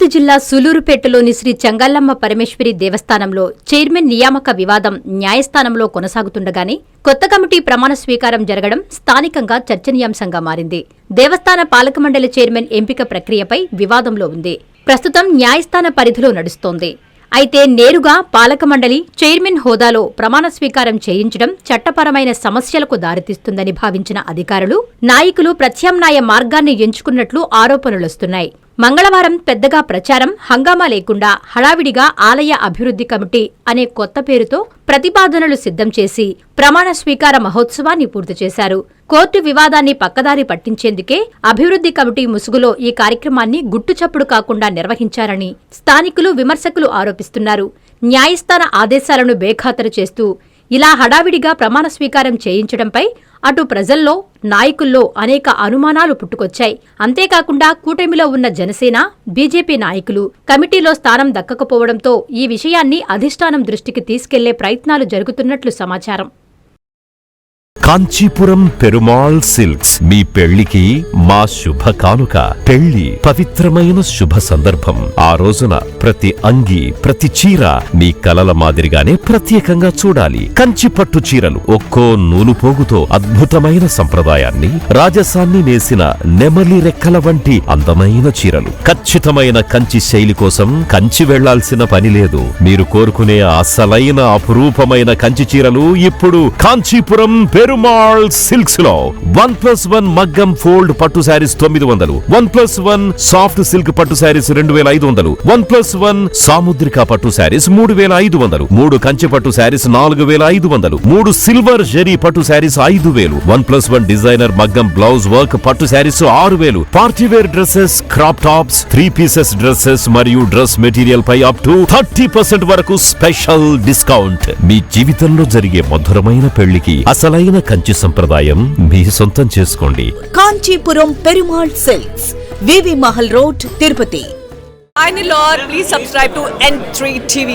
చిత్తూరు జిల్లా సూలూరుపేటలోని శ్రీ చెంగల్లమ్మ పరమేశ్వరి దేవస్థానంలో చైర్మన్ నియామక వివాదం న్యాయస్థానంలో కొనసాగుతుండగానే కొత్త కమిటీ ప్రమాణ స్వీకారం జరగడం స్థానికంగా చర్చనీయాంశంగా మారింది. దేవస్థాన పాలకమండలి చైర్మన్ ఎంపిక ప్రక్రియపై వివాదంలో ఉంది. ప్రస్తుతం న్యాయస్థాన పరిధిలో నడుస్తోంది. అయితే నేరుగా పాలకమండలి చైర్మన్ హోదాలో ప్రమాణ స్వీకారం చేయించడం చట్టపరమైన సమస్యలకు దారితీస్తుందని భావించిన అధికారులు, నాయకులు ప్రత్యామ్నాయ మార్గాన్ని ఎంచుకున్నట్లు ఆరోపణలొస్తున్నాయి. మంగళవారం పెద్దగా ప్రచారం, హంగామా లేకుండా హడావిడిగా ఆలయ అభివృద్ధి కమిటీ అనే కొత్త పేరుతో ప్రతిపాదనలు సిద్ధం చేసి ప్రమాణ స్వీకార మహోత్సవాన్ని పూర్తి చేశారు. కోర్టు వివాదాన్ని పక్కదారి పట్టించేందుకే అభివృద్ధి కమిటీ ముసుగులో ఈ కార్యక్రమాన్ని గుట్టుచప్పుడు కాకుండా నిర్వహించారని స్థానికులు, విమర్శకులు ఆరోపిస్తున్నారు. న్యాయస్థాన ఆదేశాలను బేఖాతరు చేస్తూ ఇలా హడావిడిగా ప్రమాణ స్వీకారం చేయించడంపై అటు ప్రజల్లో, నాయకుల్లో అనేక అనుమానాలు పుట్టుకొచ్చాయి. అంతేకాకుండా కూటమిలో ఉన్న జనసేన, బీజేపీ నాయకులు కమిటీలో స్థానం దక్కకపోవడంతో ఈ విషయాన్ని అధిష్టానం దృష్టికి తీసుకెళ్లే ప్రయత్నాలు జరుగుతున్నట్లు సమాచారం. కాంచీపురం పెరుమాళ్ సిల్క్స్ మీ పెళ్లికి మా శుభ కానుక. పెళ్లి పవిత్రమైన శుభ సందర్భం. ఆ రోజున ప్రతి అంగి, ప్రతి చీర మీ కలల మాదిరిగానే ప్రత్యేకంగా చూడాలి. కంచి పట్టు చీరలు ఒక్కో నూలు పోగుతో అద్భుతమైన సంప్రదాయాన్ని, రాజసాన్ని నేసిన నెమలి రెక్కల వంటి అందమైన చీరలు. ఖచ్చితమైన కంచి శైలి కోసం కంచి వెళ్లాల్సిన పని లేదు. మీరు కోరుకునే అసలైన అపురూపమైన కంచి చీరలు ఇప్పుడు కాంచీపురం పెరుమాళ్ సిల్క్స్ లో 1+1 మగ్గం ఫోల్డ్ పట్టు శారీస్ 900, 1+1 సాఫ్ట్ సిల్క్ పట్టు శారీస్ 2500, 1+1 సాముద్రిక పట్టు శారీస్ 3500, 3 కంచి పట్టు శారీస్ 4500, 3 సిల్వర్ జరీ పట్టు శారీస్ 5000, 1+1 డిజైనర్ మగ్గం బ్లౌజ్ వర్క్ పట్టు sarees 6000, party wear dresses, crop tops, 3 pieces dresses మరియు డ్రెస్ మెటీరియల్ పై అప్ టు 30% వరకు స్పెషల్ డిస్కౌంట్. మీ జీవితంలో జరిగే మధురమైన పెళ్లికి అసలైన కంచి సంప్రదాయం మీ సొంతం చేసుకోండి. Kanchipuram Perumal silks, V V Mahal road, Tirupati. Finally, Lord, please subscribe to N3 TV.